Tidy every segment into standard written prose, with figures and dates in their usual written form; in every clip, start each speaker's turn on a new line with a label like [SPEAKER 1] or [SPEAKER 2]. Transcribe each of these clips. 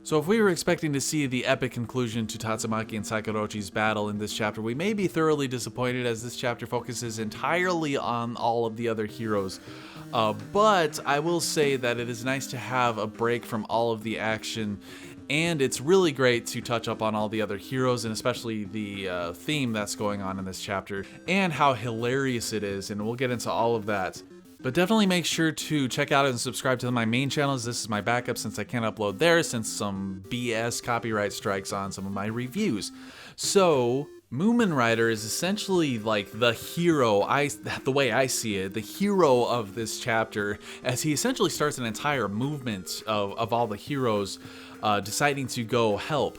[SPEAKER 1] So if we were expecting to see the epic conclusion to Tatsumaki and Sakurachi's battle in this chapter, we may be thoroughly disappointed, as this chapter focuses entirely on all of the other heroes. But I will say that it is nice to have a break from all of the action, and it's really great to touch up on all the other heroes, and especially the theme that's going on in this chapter, and how hilarious it is, and we'll get into all of that. But definitely make sure to check out and subscribe to my main channels. This is my backup since I can't upload there since some BS copyright strikes on some of my reviews. So, Moomin Rider is essentially like the hero, the way I see it, the hero of this chapter, as he essentially starts an entire movement of all the heroes deciding to go help.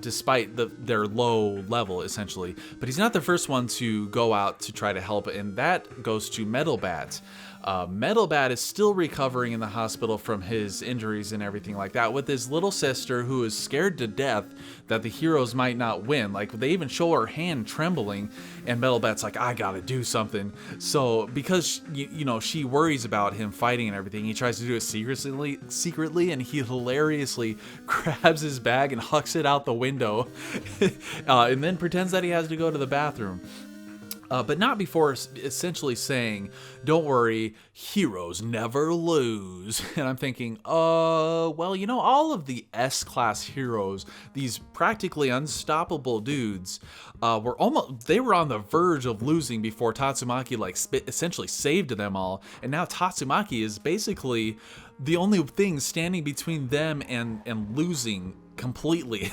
[SPEAKER 1] Despite their low level, essentially. But he's not the first one to go out to try to help, and that goes to Metal Bat. Metal Bat is still recovering in the hospital from his injuries and everything like that, with his little sister who is scared to death that the heroes might not win. Like, they even show her hand trembling, and Metal Bat's like, I gotta do something. So, because, you know, she worries about him fighting and everything, he tries to do it secretly, and he hilariously grabs his bag and hucks it out the window, and then pretends that he has to go to the bathroom. But not before essentially saying, don't worry, heroes never lose. And I'm thinking, well, you know, all of the S-class heroes, these practically unstoppable dudes, were on the verge of losing before Tatsumaki, like, essentially saved them all. And now Tatsumaki is basically the only thing standing between them and losing completely.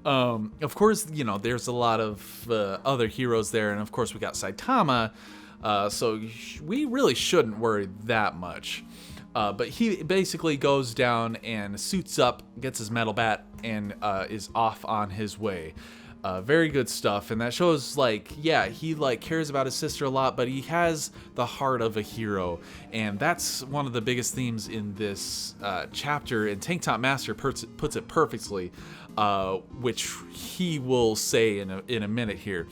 [SPEAKER 1] Of course, you know, there's a lot of other heroes there, and of course we got Saitama, so we really shouldn't worry that much. But he basically goes down and suits up, gets his metal bat, and is off on his way. Very good stuff, and that shows, like, yeah, he like cares about his sister a lot, but he has the heart of a hero, and that's one of the biggest themes in this chapter. And Tank Top Master puts it perfectly, which he will say in a minute here.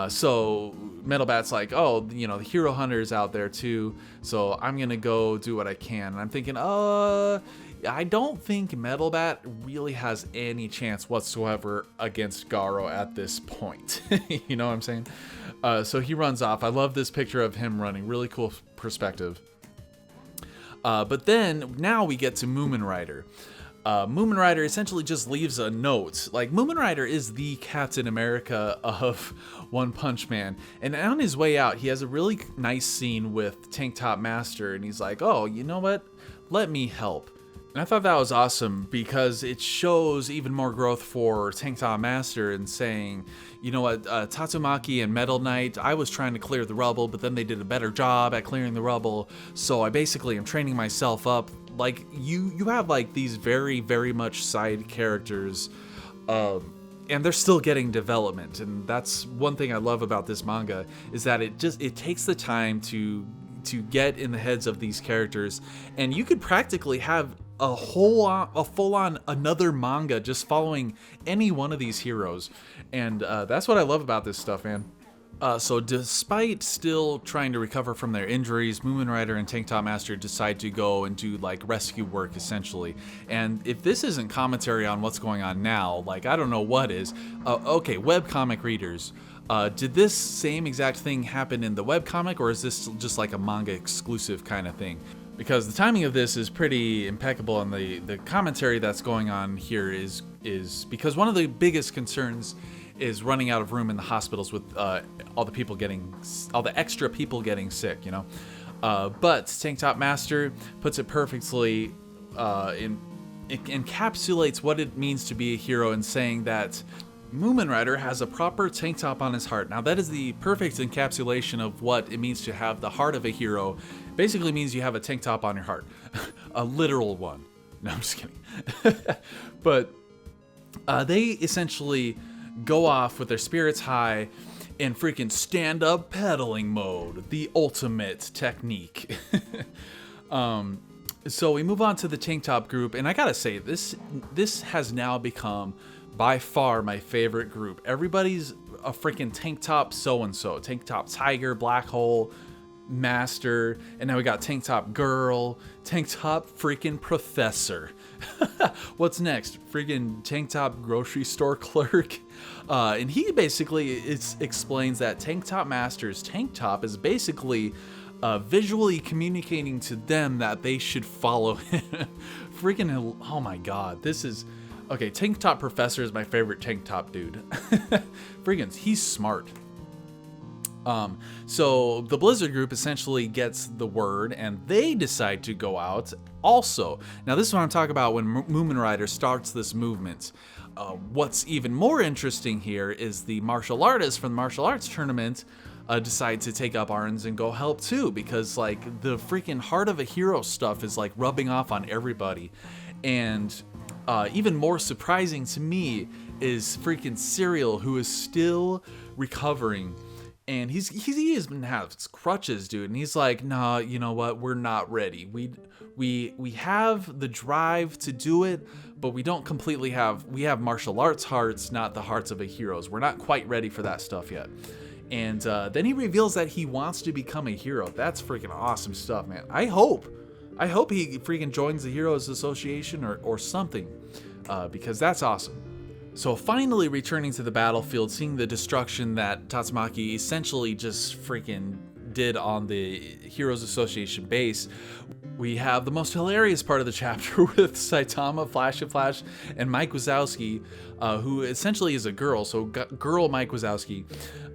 [SPEAKER 1] So Metal Bat's like, oh, you know, the hero hunter's out there too, so I'm gonna go do what I can. And I'm thinking, I don't think Metal Bat really has any chance whatsoever against Garo at this point. You know what I'm saying? So he runs off. I love this picture of him running. Really cool perspective. But then, now we get to Moomin Rider. Moomin Rider essentially just leaves a note. Like, Moomin Rider is the Captain America of One Punch Man. And on his way out, he has a really nice scene with Tank Top Master. And he's like, oh, you know what? Let me help. And I thought that was awesome because it shows even more growth for Tank Top Master and saying, you know what, Tatsumaki and Metal Knight, I was trying to clear the rubble, but then they did a better job at clearing the rubble, so I basically am training myself up. Like, you have like these very, very much side characters, and they're still getting development, and that's one thing I love about this manga, is that it takes the time to get in the heads of these characters, and you could practically have a full-on another manga just following any one of these heroes, and that's what I love about this stuff, man. So despite still trying to recover from their injuries, Moomin Rider and Tank Top Master decide to go and do like rescue work essentially. And if this isn't commentary on what's going on now, like, I don't know what is. Okay, webcomic readers. Did this same exact thing happen in the webcomic, or is this just like a manga exclusive kind of thing? Because the timing of this is pretty impeccable, and the commentary that's going on here is because one of the biggest concerns is running out of room in the hospitals with all the extra people getting sick, you know. But Tank Top Master puts it perfectly, it encapsulates what it means to be a hero in saying that Moomin Rider has a proper tank top on his heart. Now that is the perfect encapsulation of what it means to have the heart of a hero. Basically means you have a tank top on your heart. A literal one. No, I'm just kidding. But they essentially go off with their spirits high in freaking stand-up pedaling mode. The ultimate technique. So we move on to the tank top group, and I gotta say, this has now become by far my favorite group. Everybody's a freaking tank top so-and-so. Tank top tiger, black hole, Master, and now we got Tank Top Girl, Tank Top freaking Professor. What's next? Freaking Tank Top grocery store clerk. And he basically explains that Tank Top Master's Tank Top is basically visually communicating to them that they should follow him. Freaking, oh my god, this is... Okay, Tank Top Professor is my favorite Tank Top dude. Freaking, he's smart. So the Blizzard group essentially gets the word and they decide to go out also. Now this is what I'm talking about when Moomin Rider starts this movement. What's even more interesting here is the martial artists from the martial arts tournament decide to take up arms and go help too, because like the freaking Heart of a Hero stuff is like rubbing off on everybody. And even more surprising to me is freaking Serial, who is still recovering. And he even has crutches, dude. And he's like, nah, you know what? We're not ready. We have the drive to do it, but we don't completely have... We have martial arts hearts, not the hearts of a heroes. We're not quite ready for that stuff yet. And then he reveals that he wants to become a hero. That's freaking awesome stuff, man. I hope he freaking joins the Heroes Association or something, because that's awesome. So finally returning to the battlefield, seeing the destruction that Tatsumaki essentially just freaking did on the Heroes Association base, we have the most hilarious part of the chapter with Saitama, Flashy Flash, and Mike Wazowski, who essentially is a girl, so girl Mike Wazowski.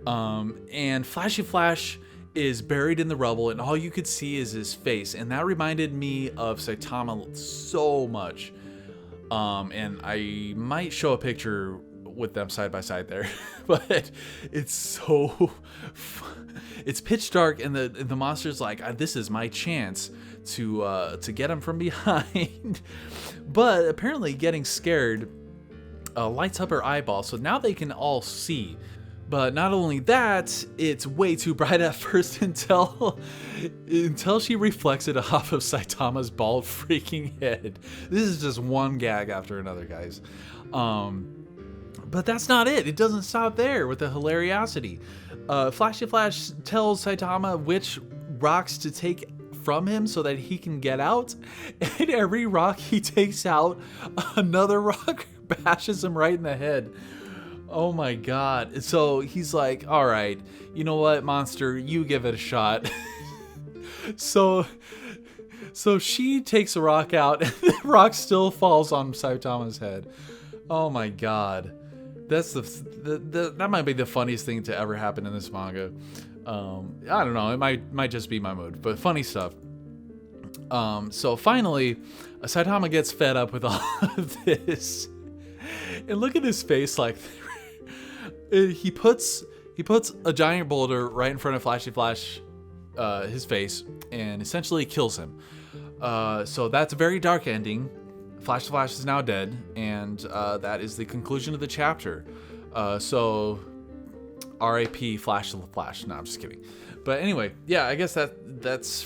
[SPEAKER 1] And Flashy Flash is buried in the rubble, and all you could see is his face, and that reminded me of Saitama so much. And I might show a picture with them side by side there, but it's so it's pitch dark, and the monster's like, this is my chance to get him from behind. But apparently getting scared lights up her eyeball, so now they can all see. But not only that, it's way too bright at first until she reflects it off of Saitama's bald freaking head. This is just one gag after another, guys. But that's not it. It doesn't stop there with the hilariosity. Flashy Flash tells Saitama which rocks to take from him so that he can get out. And every rock he takes out, another rock bashes him right in the head. Oh my god. So he's like, all right, you know what, monster, you give it a shot. So she takes a rock out, and the rock still falls on Saitama's head. Oh my god. That's that might be the funniest thing to ever happen in this manga. I don't know, it might just be my mood, but funny stuff. So finally, Saitama gets fed up with all of this. And look at his face, like he puts a giant boulder right in front of Flashy Flash, his face, and essentially kills him. So that's a very dark ending. Flashy Flash is now dead, and that is the conclusion of the chapter. So R.I.P. Flash to the Flash. No, I'm just kidding. But anyway, yeah, I guess that's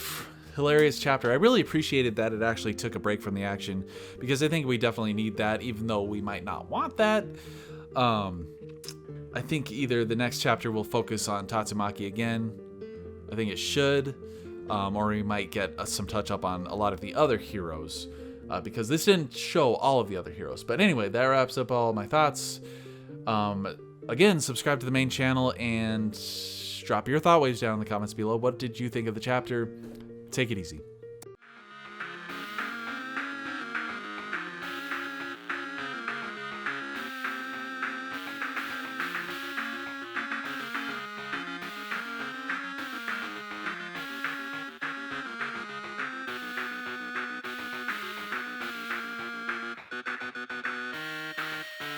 [SPEAKER 1] hilarious chapter. I really appreciated that it actually took a break from the action, because I think we definitely need that, even though we might not want that. I think either the next chapter will focus on Tatsumaki again. I think it should. Or we might get some touch up on a lot of the other heroes. Because this didn't show all of the other heroes. But anyway, that wraps up all my thoughts. Again, subscribe to the main channel and drop your thought waves down in the comments below. What did you think of the chapter? Take it easy.